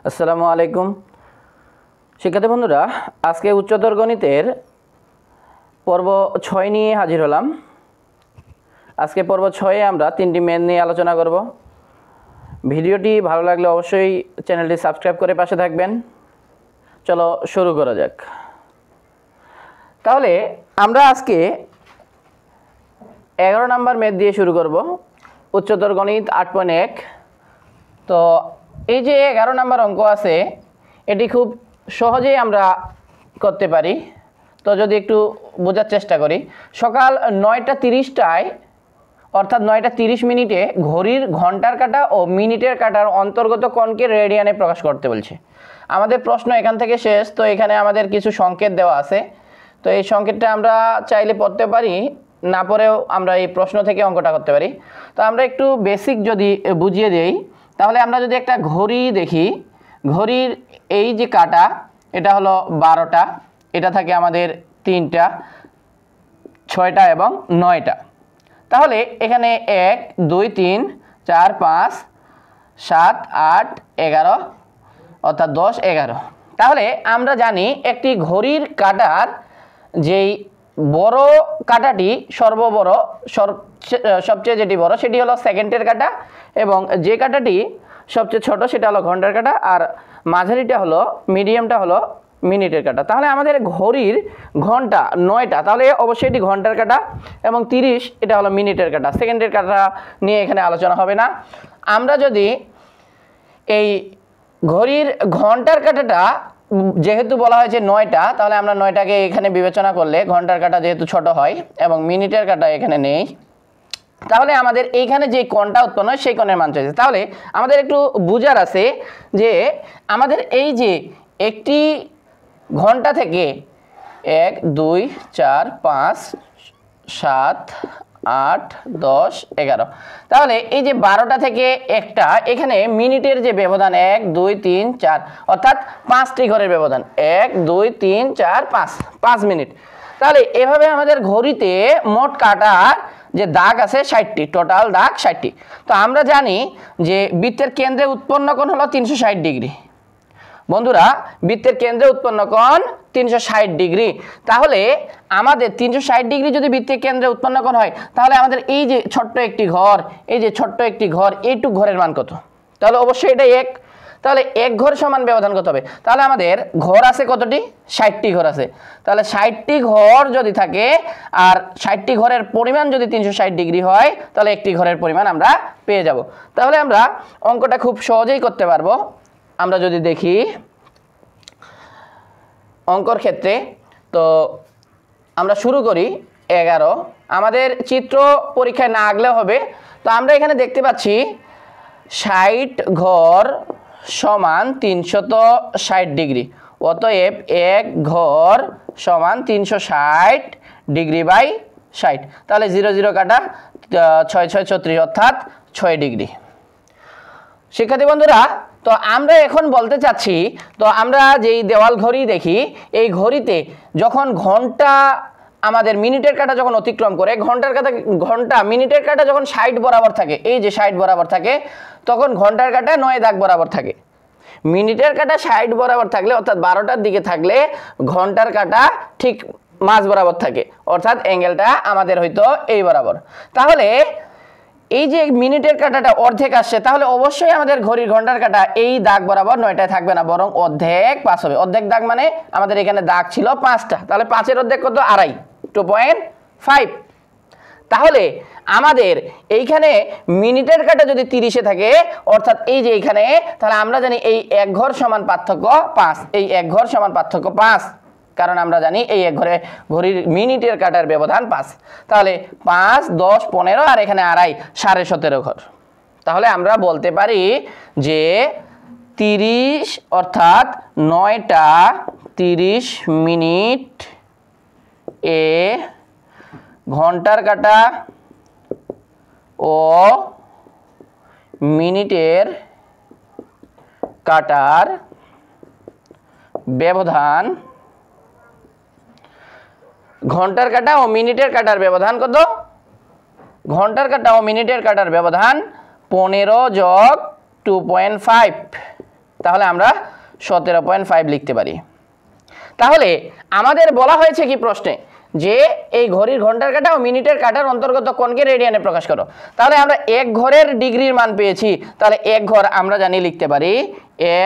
আসসালামু আলাইকুম শিক্ষার্থী বন্ধুরা, আজকে উচ্চতর গণিতের পর্ব 6 নিয়ে হাজির হলাম। আজকে পর্ব 6-এ আমরা 3টি ম্যাথ নিয়ে আলোচনা করব। ভিডিওটি ভালো লাগলে অবশ্যই চ্যানেলটি সাবস্ক্রাইব করে পাশে থাকবেন। চলো শুরু করা যাক। তাহলে আমরা আজকে 11 নম্বর ম্যাথ দিয়ে শুরু করব, উচ্চতর গণিত 8.1। তো এই যে 11 নম্বর অঙ্ক আছে, এটি খুব সহজেই আমরা করতে পারি। তো যদি একটু বোঝার চেষ্টা করি, সকাল 9:30টায় অর্থাৎ 9:30 ঘড়ির ঘন্টার কাঁটা ও মিনিটের কাঁটার অন্তর্গত কোণকে রেডিয়ানে প্রকাশ করতে বলছে। আমাদের প্রশ্ন এখান থেকে শেষ। তো এখানে আমাদের কিছু সংকেত দেওয়া আছে, তো এই সংকেতটা আমরা চাইলে পড়তে পারি, না পড়েও আমরা এই প্রশ্ন থেকে অঙ্কটা করতে পারি। তো আমরা একটু বেসিক যদি বুঝিয়ে দেই, তাহলে আমরা যদি একটা ঘড়ি দেখি, ঘড়ির এই যে কাঁটা এটা হলো 12টা, এটা থাকে আমাদের 3টা, 6টা এবং 9টা। তাহলে এখানে 1 2 3 4 5 7 8 11 অর্থাৎ 10 11। তাহলে আমরা জানি একটি ঘড়ির কাঁটার যেই বড় কাঁটাটি সবচেয়ে যেটি বড় সেটি হলো সেকেন্ডের কাঁটা, এবং যে কাঁটাটি সবচেয়ে ছোট সেটা হলো ঘন্টার কাঁটা, আর মাঝারিটা হলো মিডিয়ামটা হলো মিনিটের কাঁটা। তাহলে আমাদের ঘড়ির ঘন্টা 9টা, তাহলে অবশ্যই এটি ঘন্টার কাঁটা, এবং 30 এটা হলো মিনিটের কাঁটা। সেকেন্ডের কাঁটা নিয়ে এখানে আলোচনা হবে না। আমরা যদি এই ঘড়ির ঘন্টার কাঁটাটা যেহেতু বলা হয়েছে 9টা, তাহলে আমরা 9টাকে এখানে বিবেচনা করলে ঘন্টার কাঁটা যেহেতু ছোট হয় এবং মিনিটের কাঁটা এখানে নেই, তাহলে আমাদের এইখানে যে কোণটা উৎপন্ন হয় সেই কোণের মান চাইছে। তাহলে আমাদের একটু বুঝার আছে যে আমাদের এই যে একটি ঘন্টা থেকে 1 2 4 5 7 8 10 11, তাহলে এই যে 12টা থেকে একটা এখানে মিনিটের যে ব্যবধান 1 2 3 4 অর্থাৎ 5টি ঘরের ব্যবধান 1 2 3 4 5 মিনিট। তাহলে এভাবে আমাদের ঘড়িতে মোট কাঁটার যে দাগ আছে 60টি, টোটাল দাগ 60টি। তো আমরা জানি যে বৃত্তের কেন্দ্রে উৎপন্ন কোণ হলো 360 ডিগ্রি। বন্ধুরা, বৃত্তের কেন্দ্রে উৎপন্ন কোণ 360 ডিগ্রি। তাহলে আমাদের 360 ডিগ্রি যদি বৃত্তের কেন্দ্রে উৎপন্ন কোণ হয়, তাহলে আমাদের এই যে ছোট্ট একটি ঘর, এই যে ছোট্ট একটি ঘর, এইটুক ঘরের মান কত? তাহলে অবশ্যই এটা 1। তাহলে 1 ঘর সমান ব্যবধান কত হবে? তাহলে আমাদের ঘর আছে কতটি? 60টি ঘর আছে। তাহলে 60টি ঘর যদি থাকে আর 60টি ঘরের পরিমাণ যদি 360 ডিগ্রি হয়, তাহলে একটি ঘরের পরিমাণ আমরা পেয়ে যাব। তাহলে আমরা অঙ্কটা খুব সহজেই করতে পারবো। আমরা যদি দেখি অঙ্কর ক্ষেত্রে, তো আমরা শুরু করি 11। আমাদের চিত্র পরীক্ষায় না আঁকলেও হবে। তো আমরা এখানে দেখতে পাচ্ছি 60 ঘর সমান 360 ডিগ্রি, অতএব 1 ঘর সমান 360 ডিগ্রি বাই 60। তাহলে 0 0 কাটা, 6 6 36 অর্থাৎ 6 ডিগ্রি। শিক্ষার্থী বন্ধুরা, তো আমরা এখন বলতে চাচ্ছি, তো আমরা যেই দেওয়াল ঘড়ি দেখি, এই ঘড়িতে যখন ঘন্টা আমাদের মিনিটের কাঁটা যখন অতিক্রম করে, ঘন্টা মিনিটের কাঁটা যখন 60 বরাবর থাকে, এই যে 60 বরাবর থাকে, তখন ঘন্টার কাঁটা 9 দাগ বরাবর থাকে। মিনিটের কাঁটা 60 বরাবর থাকলে অর্থাৎ 12টার দিকে থাকলে ঘন্টার কাঁটা ঠিক মাঝ বরাবর থাকে, অর্থাৎ অ্যাঙ্গেলটা আমাদের হয়তো এই বরাবর। তাহলে এই যে মিনিটের কাঁটাটা অর্ধেক আসছে, তাহলে অবশ্যই আমাদের ঘড়ির ঘন্টার কাঁটা এই দাগ বরাবর 9টায় থাকবে না, বরং অর্ধেক 5 হবে। অর্ধেক দাগ মানে আমাদের এখানে দাগ ছিল 5টা, তাহলে 5-এর অর্ধেক কত? 2.5, 2.5। তাহলে আমাদের এইখানে মিনিটের কাঁটা যদি 30-এ থাকে, অর্থাৎ এই যে এইখানে, তাহলে আমরা জানি এই 1 ঘর সমান পার্থক্য 5, এই 1 ঘর সমান পার্থক্য 5, কারণ আমরা জানি এই 1 ঘরে ঘড়ির মিনিটের কাঁটার ব্যবধান 5। তাহলে 5 10 15 আর এখানে 2.5, 17.5 ঘর। তাহলে আমরা বলতে পারি যে 30 অর্থাৎ 9টা 30 মিনিট এ ঘন্টার কাঁটা ও মিনিটের কাঁটার ব্যবধান, ঘন্টার কাঁটা ও মিনিটের কাঁটার ব্যবধান কত? ঘন্টার কাঁটা ও মিনিটের কাঁটার ব্যবধান 15 যোগ 2.5 তাহলে আমরা 17.5 লিখতে পারি। তাহলে আমাদের বলা হয়েছে কি প্রশ্নে যে এই ঘড়ির ঘন্টার কাঁটা ও মিনিটের কাঁটার অন্তর্গত কোণকে রেডিয়ানে প্রকাশ করো। তাহলে আমরা এক ঘরের ডিগ্রির মান পেয়েছি, তাহলে এক ঘর আমরা জানি লিখতে পারি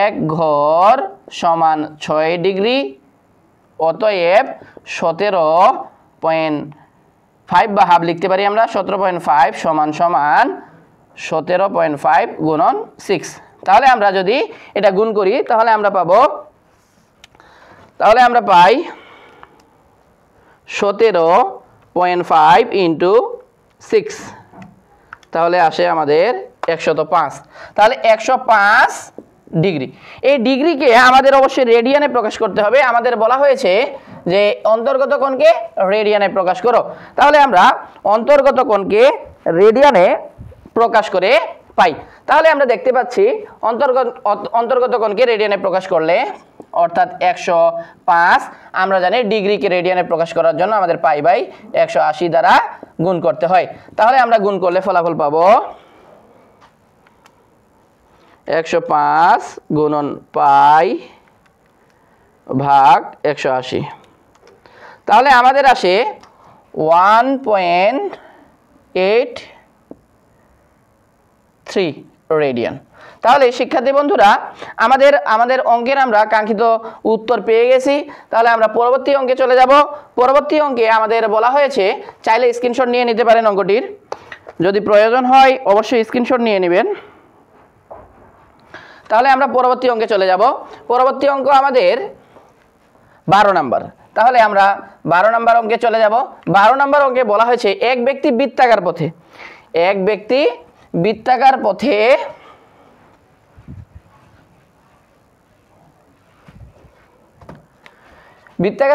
এক ঘর সমান 6 ডিগ্রি, অতএব 17.5 বা হাফ লিখতে পারি আমরা 17.5 সমান সমান 17.5 গুণন 6। তাহলে আমরা যদি এটা গুণ করি তাহলে আমরা পাই 17.5 ইন্টু 6, তাহলে আসে আমাদের 105। তাহলে 105 ডিগ্রি। এই ডিগ্রিকে আমাদের অবশ্যই রেডিয়ানে প্রকাশ করতে হবে। আমাদের বলা হয়েছে যে অন্তর্গত কোণকে রেডিয়ানে প্রকাশ করো। তাহলে আমরা অন্তর্গত কোণকে রেডিয়ানে প্রকাশ করে পাই। তাহলে আমরা দেখতে পাচ্ছি অন্তর্গত কোণকে রেডিয়ানে প্রকাশ করলে অর্থাৎ 105 আমরা জানি ডিগ্রিকে রেডিয়ানে প্রকাশ করার জন্য আমাদের পাই বাই 180 দ্বারা গুণ করতে হয়। তাহলে আমরা গুণ করলে ফলাফল পাবো 105 গুণন পাই ভাগ 180। তাহলে আমাদের আসে 1.83 রেডিয়ান। তাহলে শিক্ষার্থী বন্ধুরা আমাদের অঙ্কের আমরা কাঙ্ক্ষিত উত্তর পেয়ে গেছি। তাহলে আমরা পরবর্তী অঙ্কে চলে যাব। পরবর্তী অঙ্কে আমাদের বলা হয়েছে, চাইলে স্ক্রিনশট নিয়ে নিতে পারেন অঙ্কটির, যদি প্রয়োজন হয় অবশ্যই স্ক্রিনশট নিয়ে নেবেন। তাহলে আমরা পরবর্তী অঙ্কে চলে যাব। পরবর্তী অঙ্ক আমাদের 12 নম্বর। তাহলে আমরা 12 নম্বর অঙ্কে চলে যাব। 12 নম্বর অঙ্কে বলা হয়েছে এক ব্যক্তি বৃত্তাকার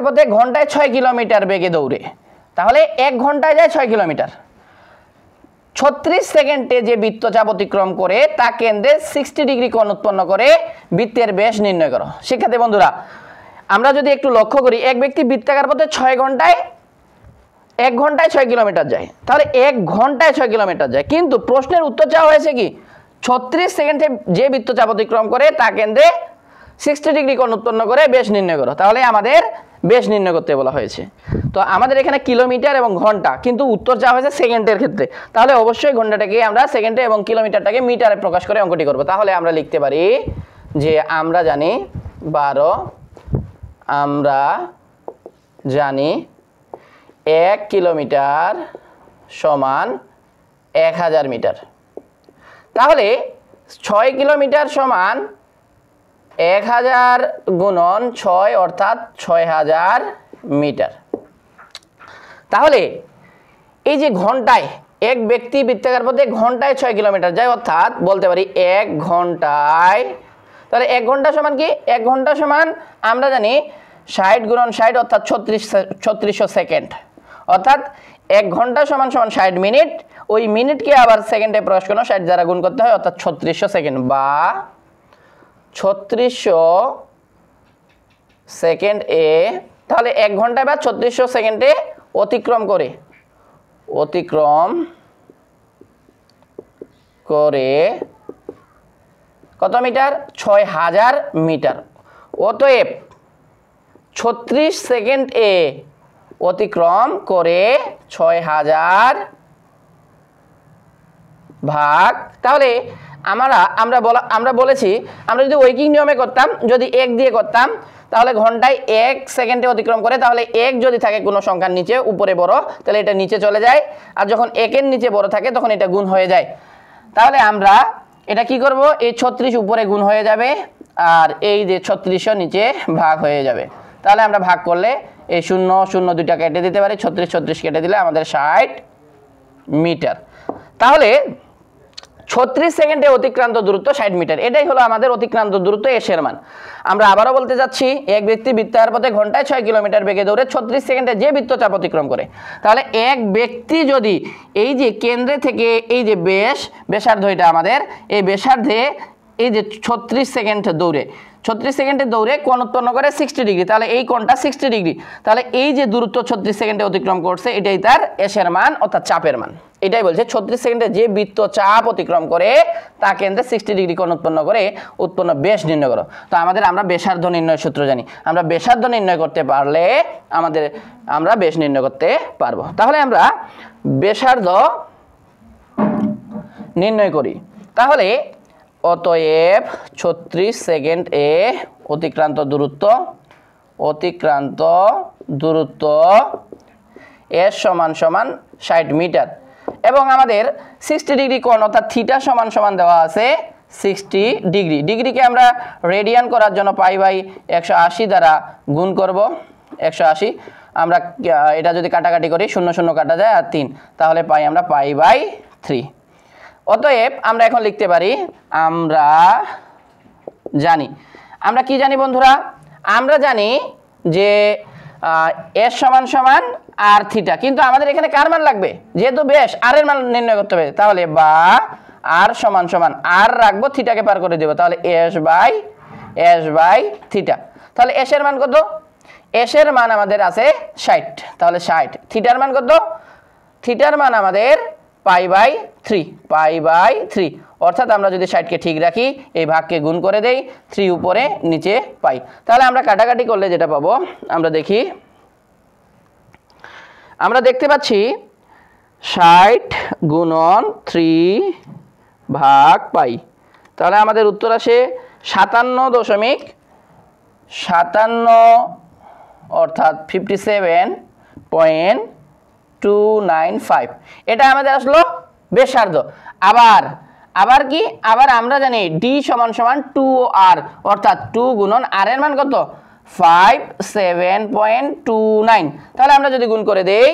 পথে ঘন্টায় 6 কিলোমিটার বেগে দৌড়ে। তাহলে 1 ঘন্টায় যায় 6 কিলোমিটার। 36 সেকেন্ডে যে বৃত্তচাপ অতিক্রম করে তা কেন্দ্রে 60 ডিগ্রি কোণ উৎপন্ন করে বৃত্তের ব্যাস নির্ণয় করো। শিক্ষার্থী বন্ধুরা, আমরা যদি একটু লক্ষ্য করি, এক ব্যক্তি বৃত্তাকার পথে 1 ঘন্টায় 6 কিলোমিটার যায়। তাহলে 1 ঘন্টায় 6 কিলোমিটার যায়, কিন্তু প্রশ্নের উত্তর চাওয়া হয়েছে কি 36 সেকেন্ডে যে বৃত্তচাপ অতিক্রম করে তা কেন্দ্রে 60 ডিগ্রি কোণ উৎপন্ন করে ব্যাস নির্ণয় করো। তাহলে আমাদের ব্যাস নির্ণয় করতে বলা হয়েছে। তো আমাদের এখানে কিলোমিটার এবং ঘন্টা, কিন্তু উত্তর চাওয়া হয়েছে সেকেন্ডের ক্ষেত্রে। তাহলে অবশ্যই ঘন্টাটাকে আমরা সেকেন্ডে এবং কিলোমিটারটাকে মিটারে প্রকাশ করে অঙ্কটি করব। তাহলে আমরা লিখতে পারি যে আমরা জানি 1 কিলোমিটার সমান 1000 মিটার। তাহলে 6 কিলোমিটার সমান 1000 গুণন 6 অর্থাৎ 6000 মিটার। তাহলে এই যে ঘন্টায় এক ব্যক্তি বৃত্তাকার পথে ঘন্টায় 6 কিলোমিটার যায়, অর্থাৎ বলতে পারি 1 ঘন্টায়। তাহলে 1 ঘন্টা সমান কি? 1 ঘন্টা সমান আমরা জানি 60 গুণন 60 অর্থাৎ 3600 সেকেন্ড। অর্থাৎ 1 ঘন্টা সমান 60 মিনিট। ওই মিনিটকে আবার সেকেন্ডে প্রকাশ করলে 60 দ্বারা গুণ করতে হয়, অর্থাৎ 3600 সেকেন্ড বা 3600 সেকেন্ড এ। তাহলে 1 ঘন্টায় বা 3600 সেকেন্ডে অতিক্রম করে কত মিটার? 6000 মিটার। অতএব 36 সেকেন্ড এ অতিক্রম করে 6000 ভাগ। তাহলে আমরা বলেছি আমরা যদি ঐকিক নিয়মে করতাম, যদি 1 দিয়ে করতাম, তাহলে ঘন্টায় 1 সেকেন্ডে অতিক্রম করে। তাহলে 1 যদি থাকে কোনো সংখ্যার নিচে, উপরে বড়, তাহলে এটা নিচে চলে যায়। আর যখন 1 এর নিচে বড় থাকে তখন এটা গুণ হয়ে যায়। তাহলে আমরা এটা কি করব? এই 36 উপরে গুণ হয়ে যাবে আর এই যে 3600 নিচে ভাগ হয়ে যাবে। তাহলে আমরা ভাগ করলে এই 0 0 দুইটা কেটে দিতে পারি, 36 কেটে দিলে আমাদের 60 মিটার। তাহলে 36 সেকেন্ডে অতিক্রান্ত দূরত্ব 60 মিটার। এটাই হলো আমাদের অতিক্রান্ত দূরত্ব এর মান। আমরা আবারও বলতে যাচ্ছি, এক ব্যক্তি বৃত্তাকার পথে ঘন্টায় 6 কিলোমিটার বেগে দৌড়ে 36 সেকেন্ডে যে বৃত্তচাপ অতিক্রম করে। তাহলে এক ব্যক্তি যদি এই যে কেন্দ্রে থেকে এই যে ব্যাসার্ধ, এটা আমাদের এই ব্যাসার্ধে এই যে 36 সেকেন্ড দৌড়ে 36 সেকেন্ডে দৌড়ে কোণ উৎপন্ন করে 60 ডিগ্রি, তাহলে এই কোণটা 60 ডিগ্রি। তাহলে এই যে দূরত্ব 36 সেকেন্ডে অতিক্রম করছে এটাই তার এসের মান অর্থাৎ চাপের মান। এটাই বলছে 36 সেকেন্ডে যে বৃত্ত চাপ অতিক্রম করে তা কেন্দ্রে 60 ডিগ্রি কোণ উৎপন্ন করে উৎপন্ন ব্যাস নির্ণয় করো। তো আমরা ব্যাসার্ধ নির্ণয় সূত্র জানি, আমরা ব্যাসার্ধ নির্ণয় করতে পারলে আমরা ব্যাস নির্ণয় করতে পারবো। তাহলে আমরা ব্যাসার্ধ নির্ণয় করি। তাহলে অতএব 36 সেকেন্ড এ অতিক্রান্ত দূরত্ব এস সমান 60 মিটার এবং আমাদের 60 ডিগ্রি কোণ অর্থাৎ থিটা সমান দেওয়া আছে 60 ডিগ্রি। ডিগ্রিকে আমরা রেডিয়ান করার জন্য পাই বাই 180 দ্বারা গুণ করব। 180 আমরা এটা যদি কাটাকাটি করি 0 0 কাটা যায় আর 3, তাহলে পাই আমরা পাই বাই 3। অতএব আমরা এখন লিখতে পারি আমরা কি জানি বন্ধুরা? আমরা জানি যে এস সমান আর থিটা, কিন্তু আমাদের এখানে কার মান লাগবে? যেহেতু ব্যাস আর এর মান নির্ণয় করতে হবে, তাহলে বা আর সমান আর রাখবো, থিটাকে পার করে দেবো, তাহলে এস বাই থিটা। তাহলে এস এর মান কত? এস এর মান আমাদের আছে 60, তাহলে 60। থিটার মান কত? থিটার মান আমাদের পাই বাই 3, অর্থাৎ আমরা যদি 60কে ঠিক রাখি এই ভাগকে গুণ করে দেই 3 উপরে নিচে পাই, তাহলে আমরা কাটাকাটি করলে যেটা পাবো আমরা দেখি, আমরা দেখতে পাচ্ছি 60 গুণন 3 ভাগ পাই, তাহলে আমাদের উত্তর আসে 57.57 অর্থাৎ 57.295। এটা আমাদের আসলো ব্যাসার্ধ। আবার কি? আবার আমরা জানি ডি সমান 2r অর্থাৎ 2 গুণন আর এর মান কত? 57.29। তাহলে আমরা যদি গুণ করে দেই,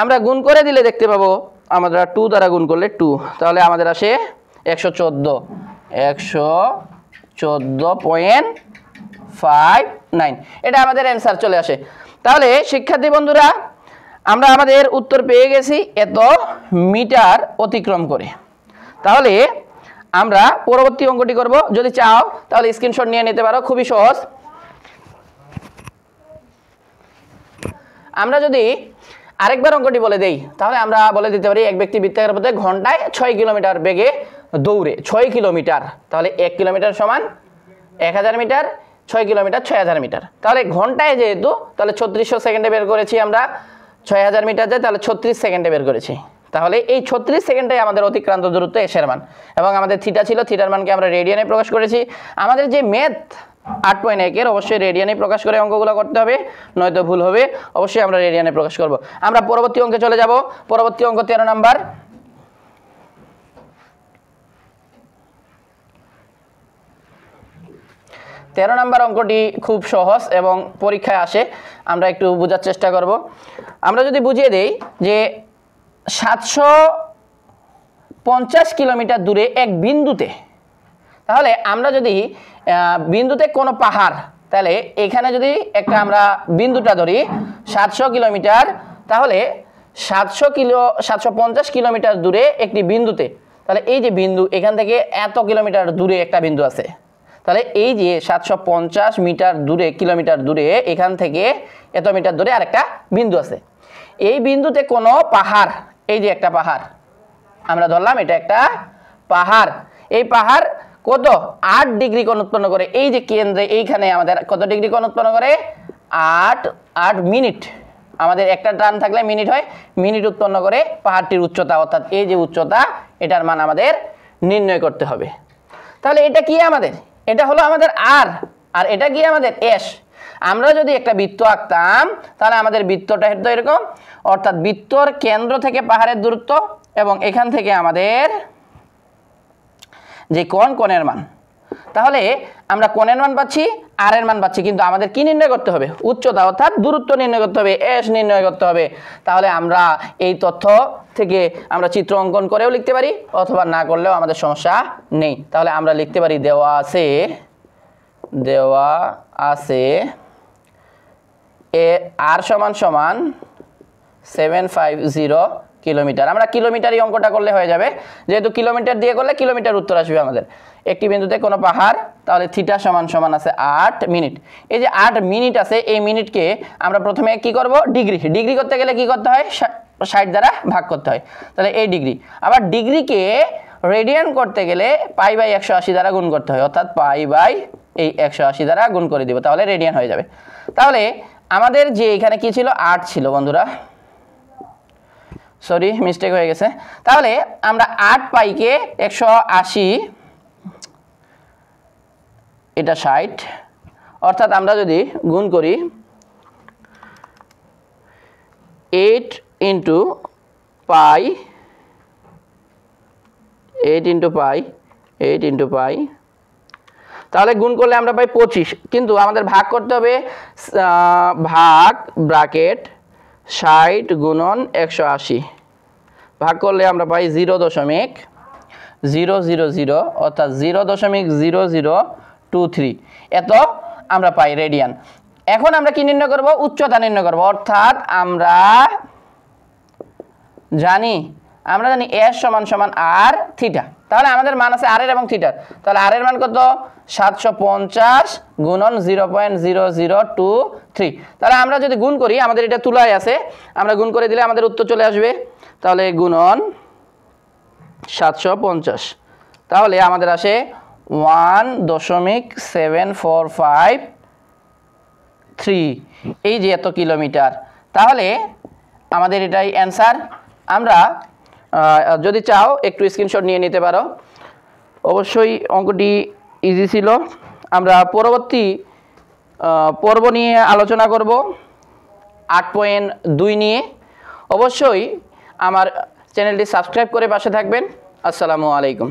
আমরা গুণ করে দিলে দেখতে পাবো আমরা 2 দ্বারা গুণ করলে 2, তাহলে আমাদের আসে 114.59। এটা আমাদের অ্যান্সার চলে আসে। তাহলে শিক্ষার্থী বন্ধুরা আমরা আমাদের উত্তর পেয়ে গেছি এত মিটার অতিক্রম করে। তাহলে আমরা পরবর্তী অঙ্কটি করব, যদি চাও তাহলে স্ক্রিনশট নিয়ে নিতে পারো, খুবই সহজ। আমরা যদি আরেকবার অঙ্কটি বলে দেই তাহলে আমরা বলে দিতে পারি এক ব্যক্তি বৃত্তাকার পথে ঘন্টায় 6 কিলোমিটার বেগে দৌড়ে 6 কিলোমিটার, তাহলে 1 কিলোমিটার সমান 1000 মিটার, 6 কিলোমিটার 6000 মিটার। তাহলে ঘন্টায় যেহেতু তাহলে 3600 সেকেন্ডে বের করেছি আমরা, 6000 মিটার যায় তাহলে 36 সেকেন্ডে বের করেছি। তাহলে এই 36 সেকেন্ডে আমাদের অতিক্রান্ত দূরত্ব এসের মান, এবং আমাদের থিটা ছিল, থিটার মানকে আমরা রেডিয়ানে প্রকাশ করেছি। আমাদের যে ম্যাথ 8.1 এর অবশ্যই রেডিয়ানে প্রকাশ করে অঙ্কগুলো করতে হবে, নয়তো ভুল হবে। অবশ্যই আমরা রেডিয়ানে প্রকাশ করব। আমরা পরবর্তী অঙ্কে চলে যাব। পরবর্তী অঙ্ক 13 নাম্বার। 13 নাম্বার অঙ্কটি খুব সহজ এবং পরীক্ষায় আসে, আমরা একটু বোঝার চেষ্টা করব। আমরা যদি বুঝিয়ে দেই যে 750 কিলোমিটার দূরে এক বিন্দুতে, তাহলে আমরা যদি বিন্দুতে কোনো পাহাড়, তাহলে এখানে যদি আমরা বিন্দুটা ধরি 700 কিলোমিটার, তাহলে 750 কিলোমিটার দূরে একটি বিন্দুতে, তাহলে এই যে বিন্দু এখান থেকে এত কিলোমিটার দূরে একটা বিন্দু আছে, তাহলে এই যে 750 মিটার দূরে, কিলোমিটার দূরে এখান থেকে এত মিটার দূরে আরেকটা বিন্দু আছে। এই বিন্দুতে কোনো পাহাড়, এই যে একটা পাহাড় আমরা ধরলাম, এটা একটা পাহাড়। এই পাহাড় কত? 8 ডিগ্রি কোণ উৎপন্ন করে। এই যে কেন্দ্রে এইখানে আমাদের কত ডিগ্রি কোণ উৎপন্ন করে? 8 মিনিট। আমাদের একটা টান থাকলে মিনিট হয়, মিনিট উৎপন্ন করে পাহাড়টির উচ্চতা, অর্থাৎ এই যে উচ্চতা, এটার মান আমাদের নির্ণয় করতে হবে। তাহলে এটা কি আমাদের? এটা হলো আমাদের আর এটা কি আমাদের এস। আমরা যদি একটা বৃত্ত আঁকতাম তাহলে আমাদের বৃত্তটা হতো এরকম, অর্থাৎ বৃত্তর কেন্দ্র থেকে পাহাড়ের দূরত্ব এবং এখান থেকে আমাদের যে কোণের মান, তাহলে আমরা কোণের মান পাচ্ছি, আর এর মান পাচ্ছি, কিন্তু আমাদের কি নির্ণয় করতে হবে? উচ্চতা অর্থাৎ দূরত্ব নির্ণয় করতে হবে, এস নির্ণয় করতে হবে। তাহলে আমরা এই তথ্য থেকে আমরা চিত্র অঙ্কন করেও লিখতে পারি, অথবা না করলেও আমাদের সমস্যা নেই। তাহলে আমরা লিখতে পারি দেওয়া আছে আর সমান 750 কিলোমিটার। আমরা কিলোমিটারই অঙ্কটা করলে হয়ে যাবে, যেহেতু কিলোমিটার দিয়ে করলে কিলোমিটার উত্তর আসবে আমাদের। একটি বিন্দুতে কোনো পাহাড়, তাহলে থিটা সমান সমান আছে 8 মিনিট। এই যে 8 মিনিট আছে, এই মিনিটকে আমরা প্রথমে কি করব, ডিগ্রি। ডিগ্রি করতে গেলে কি করতে হয়, 60 দ্বারা ভাগ করতে হয়, তাহলে এই ডিগ্রি। আবার ডিগ্রিকে রেডিয়ান করতে গেলে পাই বাই 180 দ্বারা গুণ করতে হয়, অর্থাৎ পাই বাই এই 180 দ্বারা গুণ করে দিব, তাহলে রেডিয়ান হয়ে যাবে। তাহলে আমাদের যে এখানে কি ছিল, 8 ছিল বন্ধুরা, সরি মিস্টেক হয়ে গেছে। তাহলে আমরা 8 পাইকে 180, এটা 60, অর্থাৎ আমরা যদি গুণ করি 8 ইন্টু পাই, 8 ইন্টু পাই, তাহলে গুণ করলে আমরা পাই 25। কিন্তু আমাদের ভাগ করতে হবে, ভাগ ব্র্যাকেট 60 গুণন 180, ভাগ করলে আমরা পাই 0.000, অর্থাৎ 0.0023, এত আমরা পাই রেডিয়ান। এখন আমরা কি নির্ণয় করব, উচ্চতা নির্ণয় করব, অর্থাৎ আমরা জানি s সমান সমান আর থিটা। তাহলে আমাদের মান আছে আর এর এবং থিটার, তাহলে আর এর মান কত, 750 গুণন 0.0023। তাহলে আমরা যদি গুণ করি, আমাদের এটা তুলায় আছে, আমরা গুণ করে দিলে আমাদের উত্তর চলে আসবে। তাহলে গুণন 750, তাহলে আমাদের আসে 1.7453, এই যে এত কিলোমিটার। তাহলে আমাদের এটাই অ্যান্সার। আমরা যদি চাও একটু স্ক্রিনশট নিয়ে নিতে পারো। অবশ্যই অঙ্কটি ইজি ছিল। আমরা পরবর্তী পর্ব নিয়ে আলোচনা করব 8.2 নিয়ে। অবশ্যই আমার চ্যানেলটি সাবস্ক্রাইব করে পাশে থাকবেন। আসসালামু আলাইকুম।